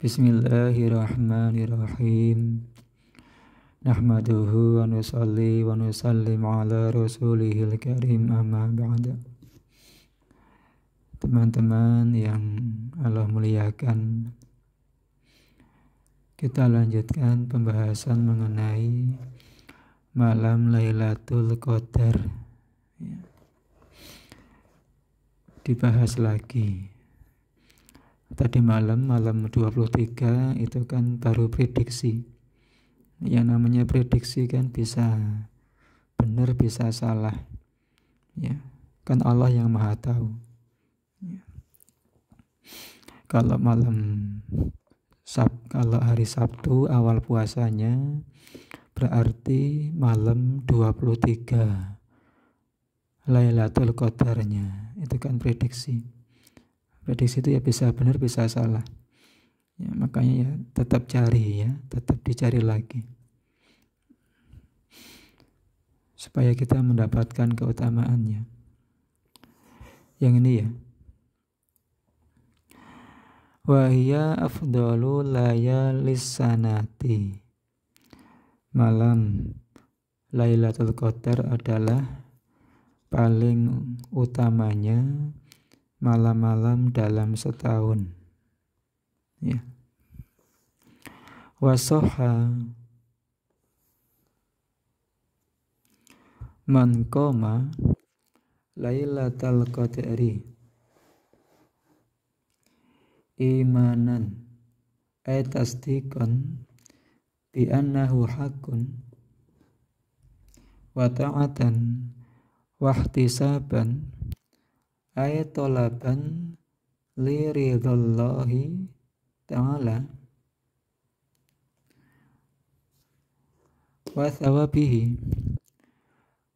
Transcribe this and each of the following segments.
Bismillahirrahmanirrahim. Nahmaduhu wa nusalli wa nusallim ala rasulihil karim, amma ba'da. Teman-teman yang Allah muliakan, kita lanjutkan pembahasan mengenai malam Lailatul Qadar. Dibahas lagi. Tadi malam 23 itu kan baru prediksi. Yang namanya prediksi kan bisa benar bisa salah. Ya, kan Allah yang Maha tahu. Ya. Kalau hari Sabtu awal puasanya berarti malam 23 Lailatul Qadarnya. Itu kan prediksi. Prediksi itu ya bisa benar bisa salah. Ya, makanya ya tetap cari ya, tetap dicari lagi. Supaya kita mendapatkan keutamaannya. Yang ini ya. Wa hiya afdalu layalis sanati. Malam Lailatul Qadar adalah paling utamanya malam-malam dalam setahun. Ya. Wasoha man qama Lailatul Qadri imanan ay tasdiqan bi annahu haqqun wa ta'atan wa ihtisaban ay talaban li ridhallahi ta'ala wa thawabihi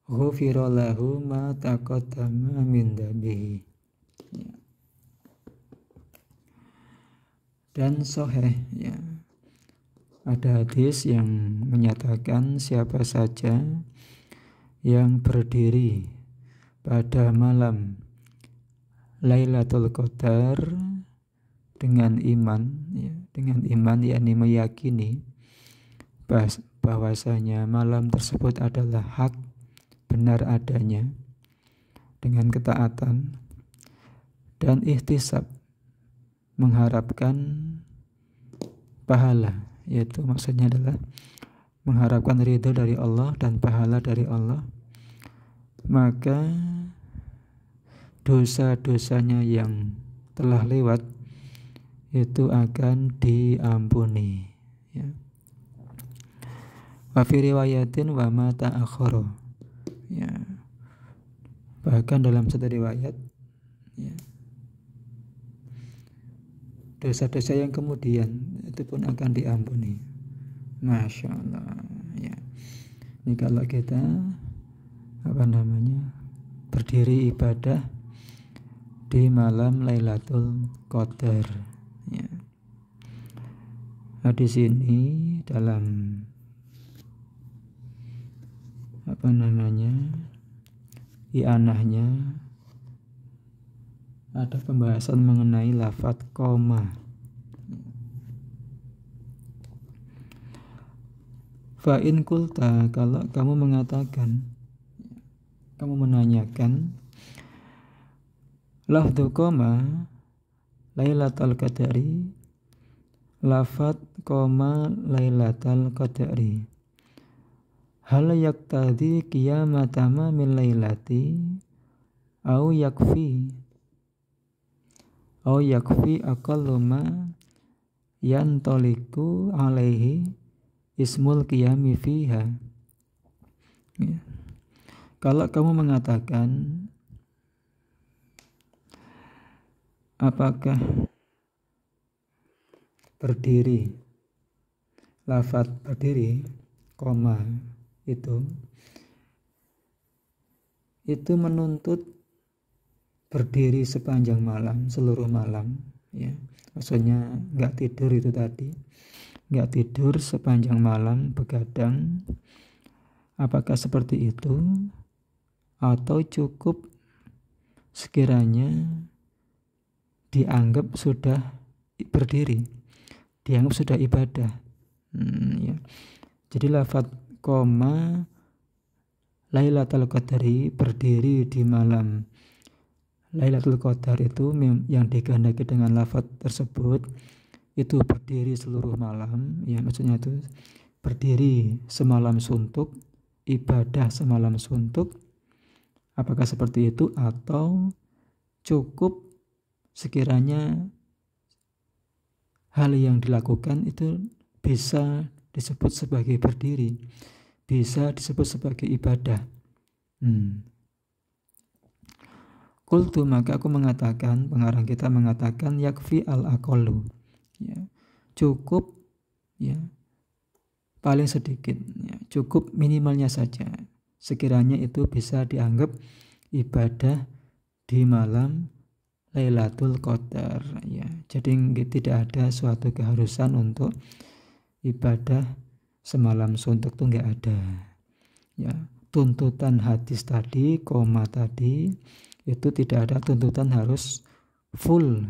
ghufira lahu ma taqaddama min dhanbihi. Dan sahih ya, ada hadis yang menyatakan siapa saja yang berdiri pada malam Lailatul Qadar dengan iman ya, yakni meyakini bahwasanya malam tersebut adalah hak benar adanya, dengan ketaatan dan ihtisab mengharapkan pahala, yaitu maksudnya adalah mengharapkan ridho dari Allah dan pahala dari Allah, maka dosa-dosanya yang telah lewat itu akan diampuni ya. Wa fi riwayatin wa ma ta'akhkhara ya. Bahkan dalam satu riwayat ya, dosa-dosa yang kemudian itu pun akan diampuni. Masya Allah ya. Ini kalau kita berdiri ibadah di malam Lailatul Qadar ya. Nah, di sini dalam i'anahnya ada pembahasan mengenai lafadz qoma. Fa in qulta, kalau kamu mengatakan, kamu menanyakan, lafdzu qoma Lailatul Qadari, lafadz qoma Lailatul Qadari, hal yaqtadi qiyamata min lailati au yakfi aqallu ma yantaliku alaihi ismul qiyami fiha ya. Kalau kamu mengatakan apakah berdiri, lafadz berdiri koma itu menuntut berdiri sepanjang malam, seluruh malam ya. Maksudnya enggak tidur, itu tadi enggak tidur sepanjang malam begadang. Apakah seperti itu atau cukup sekiranya dianggap sudah berdiri dianggap sudah ibadah. Ya. Jadi lafadz koma Lailatul Qadari berdiri di malam Lailatul Qadar itu yang dikehendaki dengan lafadz tersebut itu berdiri seluruh malam, ya maksudnya itu berdiri semalam suntuk, ibadah semalam suntuk. Apakah seperti itu atau cukup sekiranya hal yang dilakukan itu bisa disebut sebagai berdiri, bisa disebut sebagai ibadah. Qultu, maka aku mengatakan, pengarang kita mengatakan yakfi al-aqallu, ya, cukup, ya, paling sedikit, ya, cukup minimalnya saja sekiranya itu bisa dianggap ibadah di malam Lailatul Qadar, ya. Jadi tidak ada suatu keharusan untuk ibadah semalam suntuk, itu enggak ada, ya. Tuntutan hadis tadi, koma tadi, itu tidak ada tuntutan harus full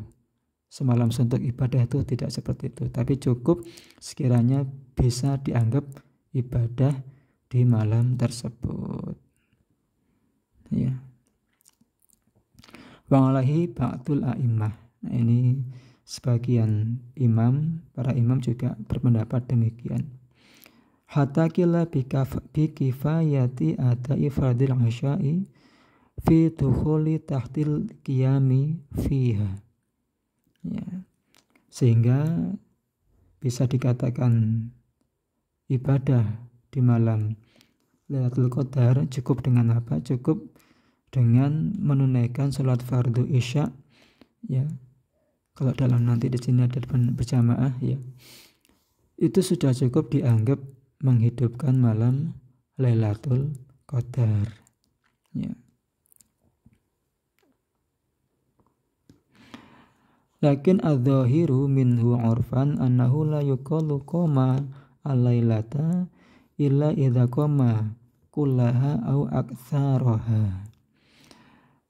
semalam suntuk ibadah, itu tidak seperti itu, tapi cukup sekiranya bisa dianggap ibadah di malam tersebut, ya. Wa'alahi ba'dul a'immah. Nah, ini sebagian imam, para imam juga berpendapat demikian. Hatta kila bikifayati adai fardil isya'i fi dukhuli tahtil qiyami fiha, ya. Sehingga bisa dikatakan ibadah di malam Lailatul Qadar cukup dengan apa? Cukup dengan menunaikan sholat fardu isya, ya. Kalau dalam nanti di sini ada berjamaah, ya, itu sudah cukup dianggap menghidupkan malam Lailatul Qadar, ya. Lakin adz-dzahiru minhu 'urfan annahu la yuqalu qama al-lailata illa idza qama kullaha au aktsaraha.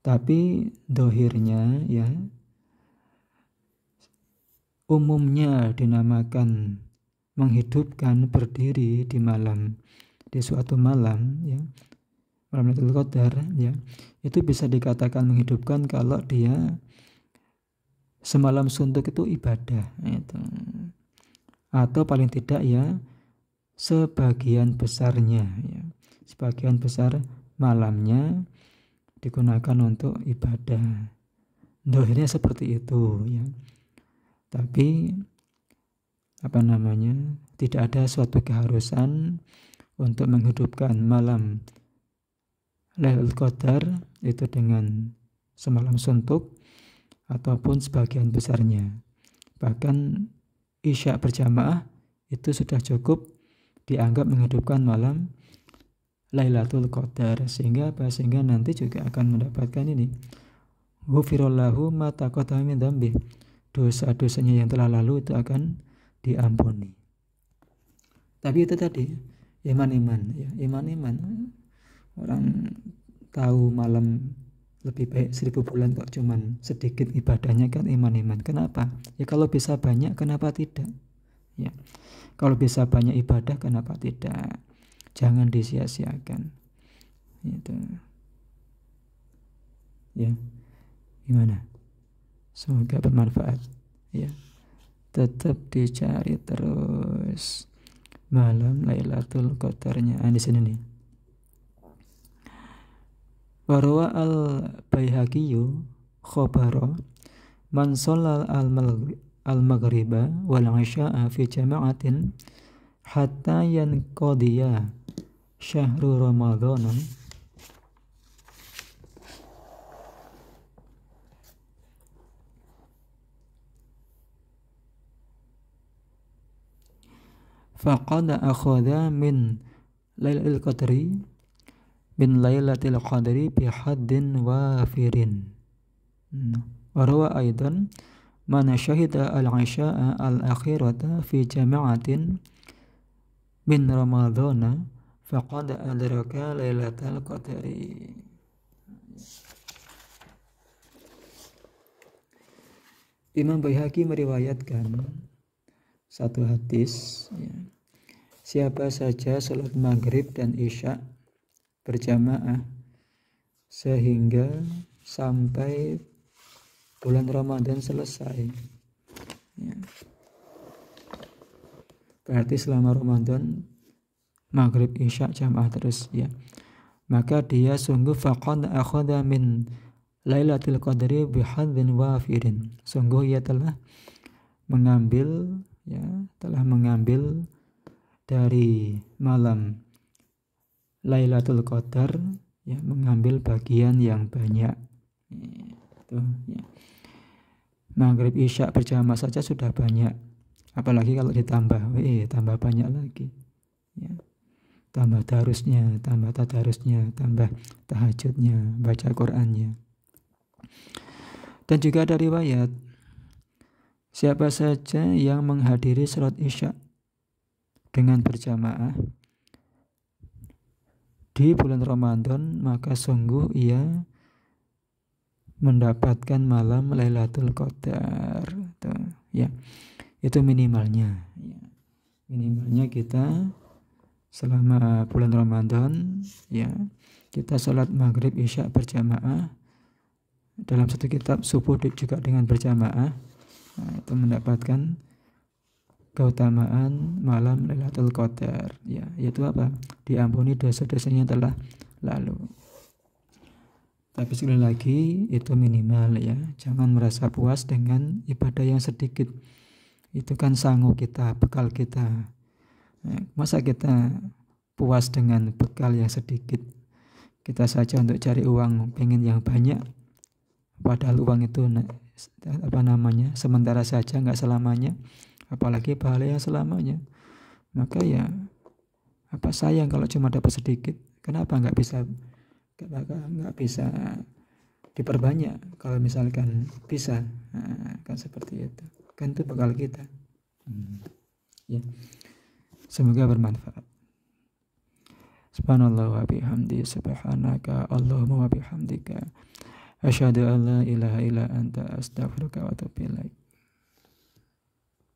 Tapi dohirnya, ya, umumnya dinamakan menghidupkan berdiri di malam, di suatu malam, ya, malam Lailatul Qadar, ya, itu bisa dikatakan menghidupkan kalau dia semalam suntuk itu ibadah, itu. Atau paling tidak, ya, sebagian besarnya, ya, sebagian besar malamnya digunakan untuk ibadah. Dohirnya seperti itu, ya. Tapi tidak ada suatu keharusan untuk menghidupkan malam Lailatul Qadar itu dengan semalam suntuk ataupun sebagian besarnya. Bahkan isya berjamaah itu sudah cukup dianggap menghidupkan malam Lailatul Qadar, sehingga nanti juga akan mendapatkan ini, ghufirallahu ma taqaddama min dzambi, dosa-dosanya yang telah lalu itu akan diampuni. Tapi itu tadi iman-iman, ya, iman-iman. Orang tahu malam lebih baik 1000 bulan kok cuman sedikit ibadahnya, kan iman-iman. Kenapa? Ya kalau bisa banyak, kenapa tidak? Ya, kalau bisa banyak ibadah, kenapa tidak? Jangan disia-siakan. Itu. Ya. Gimana? Semoga bermanfaat. Ya. Tetap dicari terus malam Lailatul Qadarnya. Di sini nih. Warwa al-Baihaqiyyu khabara man shallal al-maghriba wal isya'a fi jama'atin hatta yanqadiya syahru Ramadhan faqad akhadha min Lailatul Qadri bi haddin wafirin. Warwa aidan man syahida al-isya'a al-akhirata fi jama'atin min Ramadhana faqad adraka Lailatul Qadri. Imam Baihaqi meriwayatkan satu hadis ya. Siapa saja sholat maghrib dan isya berjamaah sehingga sampai bulan Ramadan selesai ya. Berarti selama Ramadan maghrib isya jamaah terus ya, maka dia sungguh faqad akhadha min Lailatul Qadri bihadzin wafirin, sungguh ia telah mengambil dari malam Lailatul Qadar ya, mengambil bagian yang banyak itu ya. Maghrib isya berjamaah saja sudah banyak, apalagi kalau ditambah tambah banyak lagi ya. Tambah darusnya, tambah tadarusnya, tambah tahajudnya, baca Qur'annya. Dan juga ada riwayat, siapa saja yang menghadiri sholat isya dengan berjamaah di bulan Ramadan, maka sungguh ia mendapatkan malam Lailatul Qadar ya. Itu minimalnya ya. Minimalnya kita selama bulan Ramadan ya, kita sholat maghrib isya berjamaah, dalam satu kitab subuh juga dengan berjamaah, itu mendapatkan keutamaan malam Lailatul Qadar ya, yaitu apa? Diampuni dosa-dosanya telah lalu. Tapi sekali lagi itu minimal ya, jangan merasa puas dengan ibadah yang sedikit. Itu kan sanggup kita, bekal kita. Masa kita puas dengan bekal yang sedikit? Kita saja untuk cari uang pengen yang banyak, padahal uang itu sementara saja, nggak selamanya, apalagi pahala yang selamanya. Maka ya apa sayang kalau cuma dapat sedikit. Kenapa nggak bisa diperbanyak kalau misalkan bisa? Kan seperti itu, kan itu bekal kita ya. Semoga bermanfaat. Subhanallah wa bihamdi, subhanaka Allahumma wa bihamdika, asyhadu an la ilaha illa anta, astaghfiruka wa atubu ilaik.